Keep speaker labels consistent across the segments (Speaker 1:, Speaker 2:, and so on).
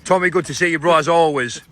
Speaker 1: Tommy, good to see you, bro, as always,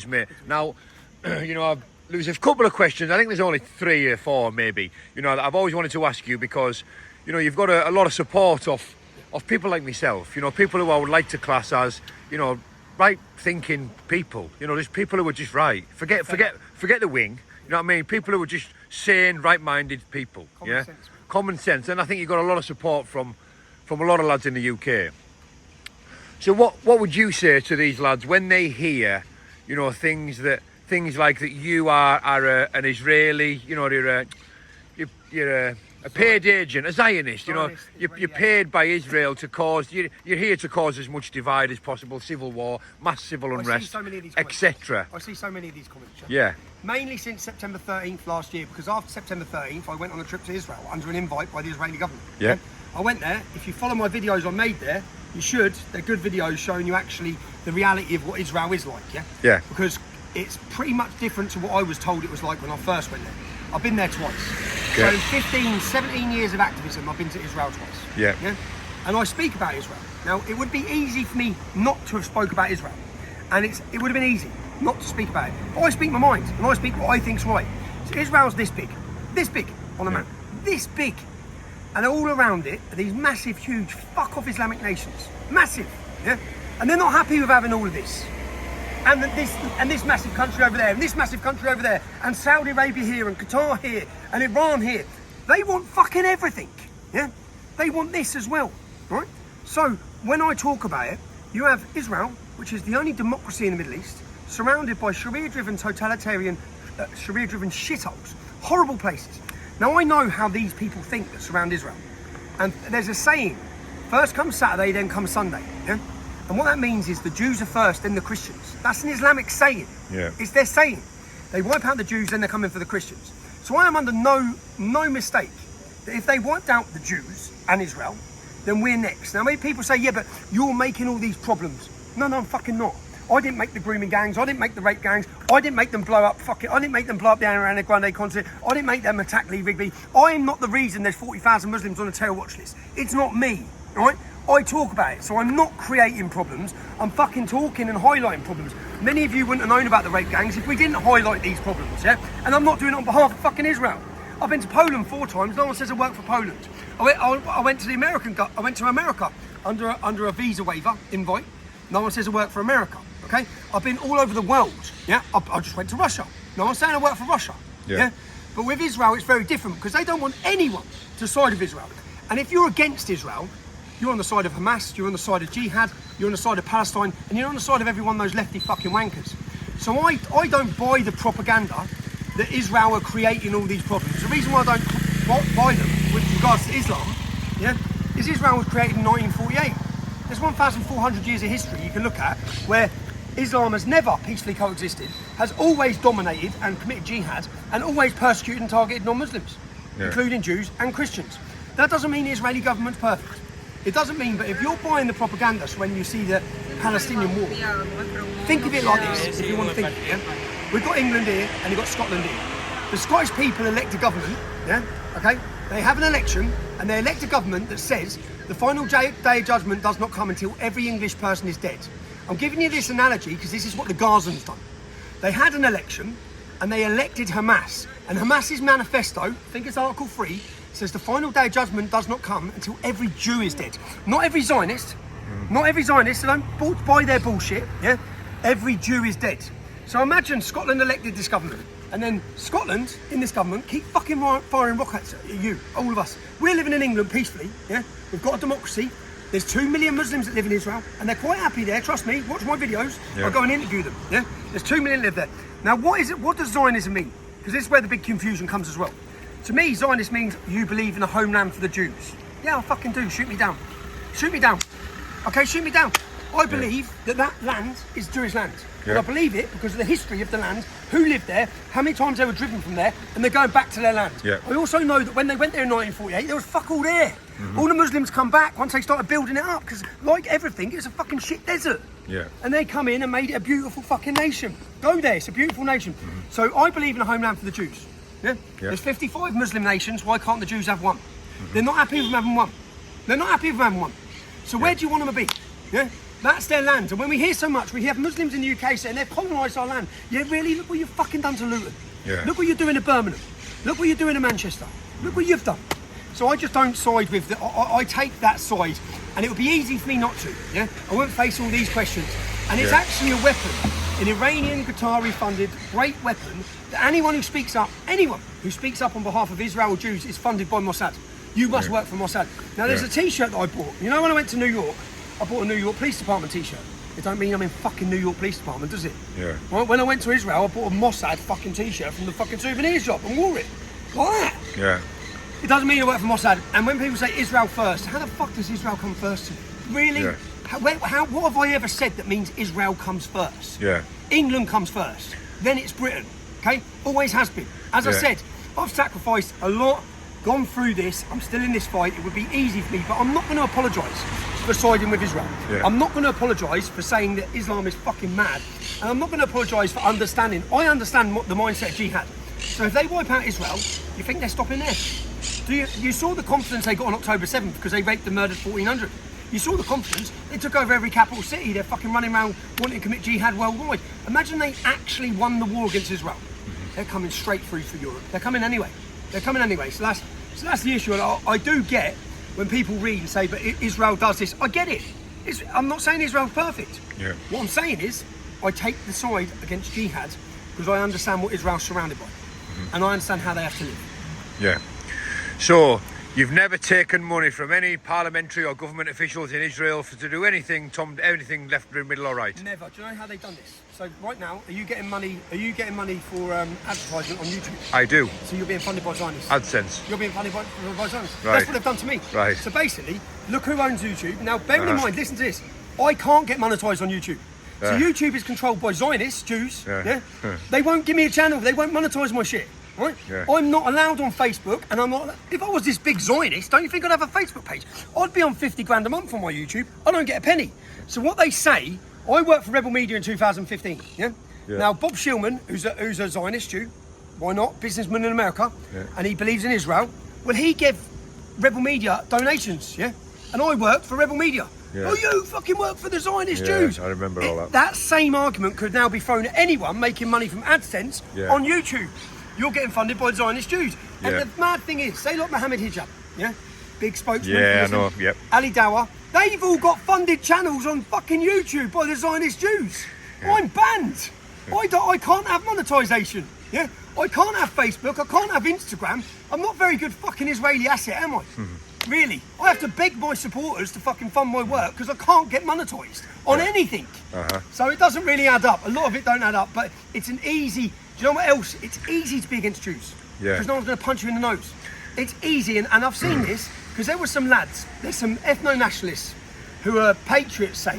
Speaker 1: mate. Now, there's a couple of questions. I think there's only 3 or 4, maybe, that I've always wanted to ask you because, you've got a lot of support of people like myself, people who I would like to class as, right-thinking people, just people who are just right. Forget the wing, you know what I mean? People who are just sane, right-minded people, Common sense. And I think you've got a lot of support from a lot of lads in the UK. So what would you say to these lads when they hear, things like that you are an Israeli, you're a paid agent, a Zionist, you're paid by Israel to cause, you're here to cause as much divide as possible, civil war, mass civil unrest, etc.
Speaker 2: I see so many of these comments.
Speaker 1: Yeah.
Speaker 2: Mainly since September 13th last year, because after September 13th, I went on a trip to Israel under an invite by the Israeli government.
Speaker 1: Yeah.
Speaker 2: I went there. If you follow my videos I made there, you should. They're good videos showing you actually the reality of what Israel is like,
Speaker 1: Yeah.
Speaker 2: Because it's pretty much different to what I was told it was like when I first went there. I've been there twice.
Speaker 1: Okay.
Speaker 2: So 15, 17 years of activism, I've been to Israel twice.
Speaker 1: Yeah.
Speaker 2: And I speak about Israel. Now, it would be easy for me not to have spoke about Israel. And it would have been easy not to speak about it. But I speak my mind, and I speak what I think's right. So Israel's this big on the map, this big. And all around it are these massive, huge, fuck-off Islamic nations. Massive, And they're not happy with having all of this. And this massive country over there, and this massive country over there, and Saudi Arabia here, and Qatar here, and Iran here. They want fucking everything, They want this as well, right? So, when I talk about it, you have Israel, which is the only democracy in the Middle East, surrounded by Sharia-driven totalitarian, Sharia-driven shitholes, horrible places. Now, I know how these people think that surround Israel. And there's a saying, first comes Saturday, then comes Sunday, And what that means is the Jews are first, then the Christians. That's an Islamic saying.
Speaker 1: Yeah.
Speaker 2: It's their saying. They wipe out the Jews, then they're coming for the Christians. So I am under no mistake that if they wiped out the Jews and Israel, then we're next. Now, many people say, yeah, but you're making all these problems. No, I'm fucking not. I didn't make the grooming gangs. I didn't make the rape gangs. I didn't make them blow up I didn't make them blow up the Ariana Grande concert. I didn't make them attack Lee Rigby. I am not the reason there's 40,000 Muslims on a terror watch list. It's not me, right? I talk about it, so I'm not creating problems. I'm fucking talking and highlighting problems. Many of you wouldn't have known about the rape gangs if we didn't highlight these problems, And I'm not doing it on behalf of fucking Israel. I've been to Poland 4 times. No one says I work for Poland. I went to America under a visa waiver invite. No one says I work for America. Okay, I've been all over the world. I just went to Russia. No one's saying I work for Russia. But with Israel, it's very different because they don't want anyone to side of Israel. And if you're against Israel, you're on the side of Hamas, you're on the side of Jihad, you're on the side of Palestine, and you're on the side of every one of those lefty fucking wankers. So I don't buy the propaganda that Israel are creating all these problems. The reason why I don't buy them with regards to Islam, is Israel was created in 1948. There's 1,400 years of history you can look at where Islam has never peacefully coexisted, has always dominated and committed jihad, and always persecuted and targeted non-Muslims, including Jews and Christians. That doesn't mean the Israeli government's perfect. It doesn't mean, but if you're buying the propaganda, so when you see the Palestinian war, think of it like this, if you want to think of it, We've got England here, and you've got Scotland here. The Scottish people elect a government, They have an election, and they elect a government that says the final day of judgment does not come until every English person is dead. I'm giving you this analogy because this is what the Gazans done. They had an election and they elected Hamas. And Hamas's manifesto, I think it's Article 3, says the final day of judgment does not come until every Jew is dead. Not every Zionist, so don't buy their bullshit, Every Jew is dead. So imagine Scotland elected this government. And then Scotland, in this government, keep fucking firing rockets at you, all of us. We're living in England peacefully, We've got a democracy. There's 2 million Muslims that live in Israel, and they're quite happy there, trust me, watch my videos, I'll go and interview them, There's 2 million live there. Now, what does Zionism mean? Because this is where the big confusion comes as well. To me, Zionist means you believe in a homeland for the Jews. Yeah, I fucking do, shoot me down. Shoot me down. Okay, shoot me down. I believe that land is Jewish land. And I believe it because of the history of the land, who lived there, how many times they were driven from there, and they're going back to their land. I also know that when they went there in 1948, there was fuck all there. All the Muslims come back once they started building it up, because like everything, it's a fucking shit desert. And they come in and made it a beautiful fucking nation. Go there, it's a beautiful nation. So I believe in a homeland for the Jews. There's 55 Muslim nations, why can't the Jews have one? They're not happy with them having one. They're not happy with them having one. So where do you want them to be? That's their land. And when we hear so much, we have Muslims in the UK saying they've colonised our land. Yeah, really? Look what you've fucking done to Luton.
Speaker 1: Yeah.
Speaker 2: Look what you're doing to Birmingham. Look what you're doing to Manchester. Look what you've done. So I just don't side with the... I take that side, and it would be easy for me not to, yeah? I won't face all these questions. And it's actually a weapon, an Iranian, Qatari-funded, great weapon, that anyone who speaks up on behalf of Israel or Jews is funded by Mossad. You must work for Mossad. Now, there's a T-shirt that I bought. You know, when I went to New York, I bought a New York Police Department T-shirt. It don't mean I'm in fucking New York Police Department, does it?
Speaker 1: Yeah.
Speaker 2: Well, when I went to Israel, I bought a Mossad fucking T-shirt from the fucking souvenir shop and wore it. Like that.
Speaker 1: Yeah.
Speaker 2: It doesn't mean I work for Mossad. And when people say Israel first, how the fuck does Israel come first to you? Really?
Speaker 1: Yeah.
Speaker 2: What have I ever said that means Israel comes first?
Speaker 1: Yeah.
Speaker 2: England comes first. Then it's Britain. Okay? Always has been. As I said, I've sacrificed a lot, gone through this. I'm still in this fight. It would be easy for me, but I'm not going to apologise for siding with Israel. Yeah. I'm not going to apologise for saying that Islam is fucking mad. And I'm not going to apologise for understanding. I understand the mindset of jihad. So if they wipe out Israel, you think they're stopping there? You saw the confidence they got on October 7th because they raped and murdered 1,400. You saw the confidence. They took over every capital city. They're fucking running around wanting to commit jihad worldwide. Imagine they actually won the war against Israel. They're coming straight through for Europe. They're coming anyway. So that's the issue. And I do get when people read and say, but Israel does this. I get it. I'm not saying Israel's perfect. Yeah. What I'm saying is, I take the side against jihad because I understand what Israel's surrounded by. And I understand how they have to live.
Speaker 1: Yeah. So, you've never taken money from any parliamentary or government officials in Israel to do anything, anything left, middle or right?
Speaker 2: Never. Do you know how they've done this? So right now, are you getting money for advertisement on YouTube?
Speaker 1: I do.
Speaker 2: So you're being funded by Zionists?
Speaker 1: AdSense.
Speaker 2: You're being funded by Zionists?
Speaker 1: Right.
Speaker 2: That's what they've done to me.
Speaker 1: Right.
Speaker 2: So basically, look who owns YouTube. Now, bear in mind, listen to this. I can't get monetized on YouTube. So YouTube is controlled by Zionists, Jews. Yeah. They won't give me a channel. They won't monetize my shit. Right? Yeah. I'm not allowed on Facebook, and I'm not. If I was this big Zionist, don't you think I'd have a Facebook page? I'd be on 50 grand a month on my YouTube. I don't get a penny. So what they say, I worked for Rebel Media in 2015. Yeah. Now Bob Shillman, who's a Zionist Jew, why not? Businessman in America, and he believes in Israel. Well, he gave Rebel Media donations. Yeah. And I worked for Rebel Media. Yeah. Oh, you fucking work for the Zionist Jews.
Speaker 1: I remember all that.
Speaker 2: That same argument could now be thrown at anyone making money from AdSense on YouTube. You're getting funded by Zionist Jews. And the mad thing is, say like Mohammed Hijab, big spokesman.
Speaker 1: Yeah, I know, yep.
Speaker 2: Ali Dawah, they've all got funded channels on fucking YouTube by the Zionist Jews. Yeah. I'm banned. I can't have monetization. Yeah, I can't have Facebook. I can't have Instagram. I'm not very good fucking Israeli asset, am I? Really, I have to beg my supporters to fucking fund my work because I can't get monetized on anything. So it doesn't really add up. A lot of it don't add up, but it's an easy. Do you know what else? It's easy to be against Jews because no one's going to punch you in the nose. It's easy, and I've seen this because there were some lads. There's some ethno-nationalists who are patriots, say,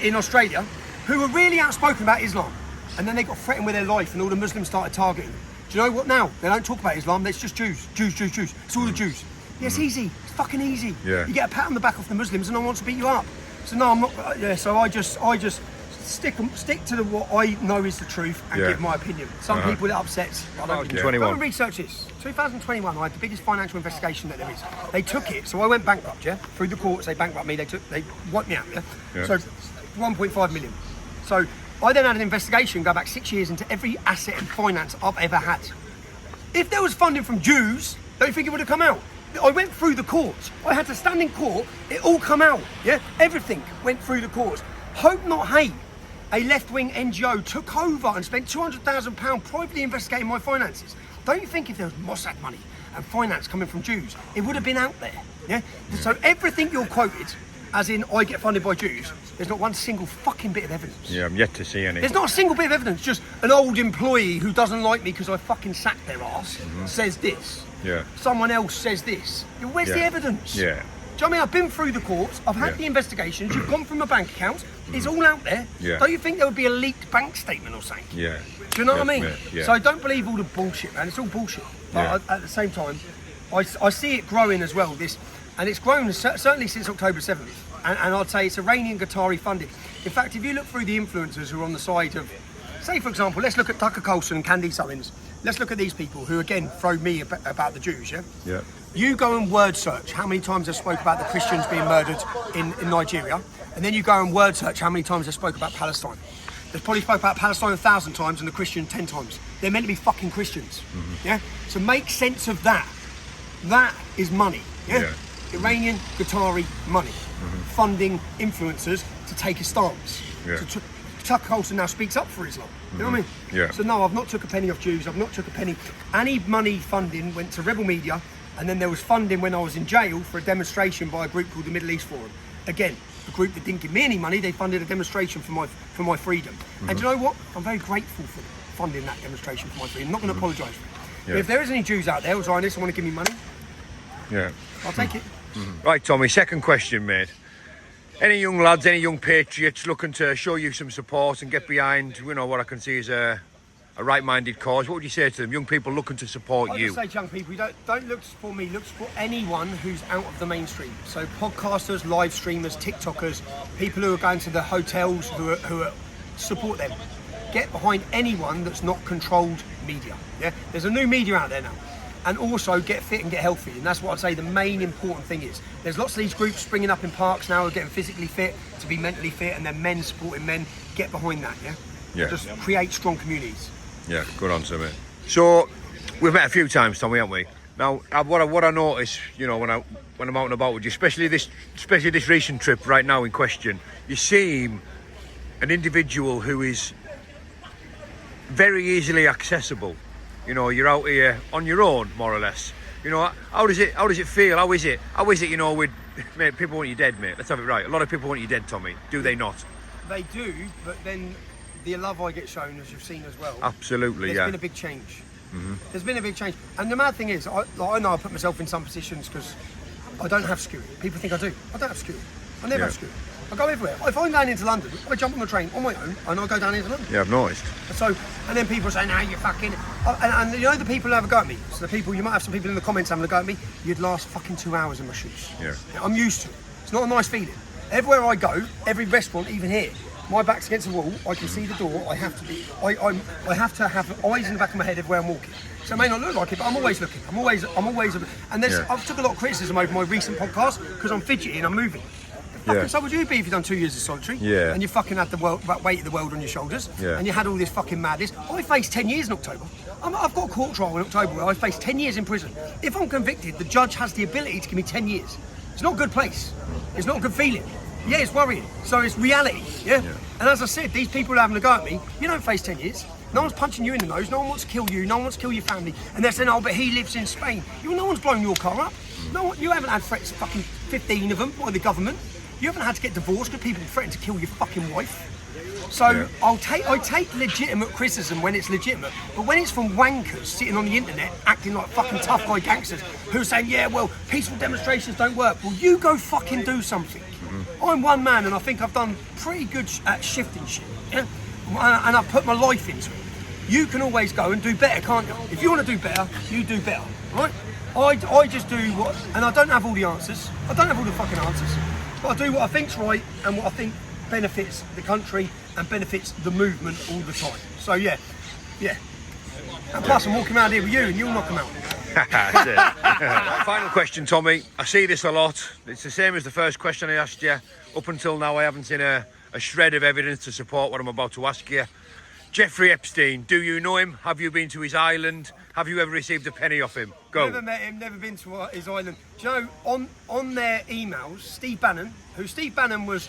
Speaker 2: in Australia, who were really outspoken about Islam, and then they got threatened with their life, and all the Muslims started targeting them. Do you know what now? They don't talk about Islam. It's just Jews. It's all the Jews. Yeah, it's easy. It's fucking easy. Yeah. You get a pat on the back off the Muslims and no one wants to beat you up. So no, I'm not. So I just stick to what I know is the truth and give my opinion. Some people it upsets. I don't.
Speaker 1: 21.
Speaker 2: Go and research this. 2021, I had the biggest financial investigation that there is. They took it, so I went bankrupt. Through the courts, they bankrupted me. They wiped me out. So 1.5 million. So I then had an investigation go back 6 years into every asset and finance I've ever had. If there was funding from Jews, don't you think it would have come out? I went through the courts. I had to stand in court. It all come out. Everything went through the courts. Hope Not Hate, a left-wing NGO, took over and spent £200,000 privately investigating my finances. Don't you think if there was Mossad money and finance coming from Jews, it would have been out there? So everything you're quoted, as in I get funded by Jews, there's not one single fucking bit of evidence.
Speaker 1: Yeah, I'm yet to see any.
Speaker 2: There's not a single bit of evidence. Just an old employee who doesn't like me because I fucking sacked their ass says this. Yeah. Someone else says this. Where's the evidence? Yeah. Do you know what I mean? I've been through the courts. I've had the investigations. You've gone through my bank accounts. It's all out there. Yeah. Don't you think there would be a leaked bank statement or something? Yeah. Do you know what I mean? Yeah. So I don't believe all the bullshit, man. It's all bullshit. But at the same time, I see it growing as well. And it's grown certainly since October 7th. And I'd say it's Iranian, Qatari funded. In fact, if you look through the influencers who are on the side of, say for example, let's look at Tucker Carlson and Candice Owens. Let's look at these people who again throw me about the Jews. You go and word search how many times they spoke about the Christians being murdered in Nigeria, and then you go and word search how many times they spoke about Palestine. They probably spoke about Palestine 1,000 times and the Christian 10 times. They're meant to be fucking Christians. Yeah? So make sense of that. That is money. Yeah? Iranian, Qatari money. Funding influencers to take a stance. Tucker Carlson now speaks up for Islam. You know what I mean?
Speaker 1: Yeah.
Speaker 2: So no, I've not took a penny off Jews. I've not took a penny. Any money funding went to Rebel Media, and then there was funding when I was in jail for a demonstration by a group called the Middle East Forum. Again, the group that didn't give me any money, they funded a demonstration for my freedom. And you know what? I'm very grateful for funding that demonstration for my freedom. I'm not going to apologise for it. But if there is any Jews out there or Zionists who want to give me money, I'll take it.
Speaker 1: Right, Tommy, second question, mate. Any young lads, any young patriots looking to show you some support and get behind, you know, what I can see as a right-minded cause, what would you say to them? Young people looking to support you.
Speaker 2: I say to young people, don't look for me, look for anyone who's out of the mainstream. So podcasters, live streamers, TikTokers, people who are going to the hotels, who are support them. Get behind anyone that's not controlled media. Yeah, there's a new media out there now. And also get fit and get healthy. And that's what I'd say the main important thing is. There's lots of these groups springing up in parks now who are getting physically fit to be mentally fit, and then men supporting men. Get behind that, Just create strong communities. Yeah,
Speaker 1: good answer, mate. So, we've met a few times, Tommy, haven't we? Now, what I notice, you know, when I'm out and about with you, especially this recent trip right now in question, you seem an individual who is very easily accessible. You know, you're out here on your own, more or less. You know, how does it feel? How is it? You know, with mate, people want you dead, mate. Let's have it right. A lot of people want you dead, Tommy. Do they not?
Speaker 2: They do, but then the love I get shown, as you've seen as well.
Speaker 1: Absolutely,
Speaker 2: There's been a big change. There's been a big change, and the mad thing is, I know I put myself in some positions because I don't have security. People think I do. I don't have security. I never have security. I go everywhere. If I'm going into London, I jump on the train on my own and I go down into London.
Speaker 1: Yeah, I've noticed.
Speaker 2: So, and then people say, "Now you're fucking," and you know the people who have a go at me. So the people, you might have some people in the comments having a go at me. You'd last fucking 2 hours in my shoes. Yeah. I'm used to it. It's not a nice feeling. Everywhere I go, every restaurant, even here, my back's against the wall. I can see the door. I have to be. I have to have eyes in the back of my head everywhere I'm walking. So it may not look like it, but I'm always looking. I'm always. And I've took a lot of criticism over my recent podcast because I'm fidgety and I'm moving. So would you be if you'd done 2 years of solitary and you fucking had the weight of the world on your shoulders and you had all this fucking madness? I faced 10 years in October. I've got a court trial in October where I faced 10 years in prison. If I'm convicted, the judge has the ability to give me 10 years. It's not a good place. It's not a good feeling. Yeah, it's worrying. So it's reality, And as I said, these people are having a go at me. You don't face 10 years. No one's punching you in the nose. No one wants to kill you. No one wants to kill your family. And they're saying, oh, but he lives in Spain. No one's blown your car up. You haven't had threats, fucking 15 of them by the government. You haven't had to get divorced because people threaten to kill your fucking wife. So I take legitimate criticism when it's legitimate, but when it's from wankers sitting on the internet acting like fucking tough guy gangsters who are saying, yeah, well, peaceful demonstrations don't work. Well, you go fucking do something. I'm one man and I think I've done pretty good at shifting shit, and I've put my life into it. You can always go and do better, can't you? If you want to do better, you do better, right? I just do what, and I don't have all the answers. I don't have all the fucking answers. But I do what I think's right and what I think benefits the country and benefits the movement all the time. So yeah. And plus I'm walking around here with you and you'll knock them out.
Speaker 1: That's it. Final question, Tommy. I see this a lot. It's the same as the first question I asked you. Up until now I haven't seen a shred of evidence to support what I'm about to ask you. Jeffrey Epstein, do you know him? Have you been to his island? Have you ever received a penny off him? Go.
Speaker 2: Never met him, never been to his island. Do you know, on their emails, Steve Bannon was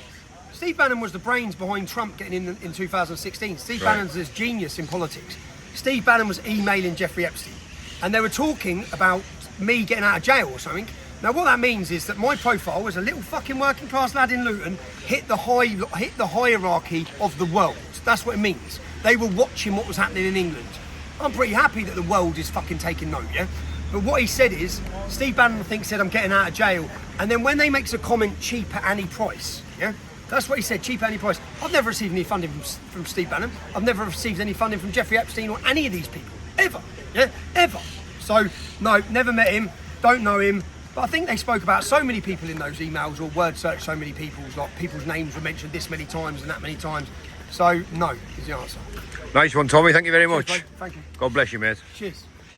Speaker 2: the brains behind Trump getting in 2016. Steve Bannon's this genius in politics. Steve Bannon was emailing Jeffrey Epstein, and they were talking about me getting out of jail or something. Now what that means is that my profile as a little fucking working class lad in Luton hit the hierarchy of the world. That's what it means. They were watching what was happening in England. I'm pretty happy that the world is fucking taking note, But what he said is, Steve Bannon, I think, said I'm getting out of jail. And then when they makes a comment, cheap at any price, that's what he said, cheap at any price. I've never received any funding from Steve Bannon. I've never received any funding from Jeffrey Epstein or any of these people, ever, ever. So, no, never met him, don't know him. But I think they spoke about so many people in those emails or word search so many people's names were mentioned this many times and that many times. So, no, is the answer.
Speaker 1: Nice one, Tommy. Thank you very much.
Speaker 2: Cheers, thank you.
Speaker 1: God bless you, mate.
Speaker 2: Cheers.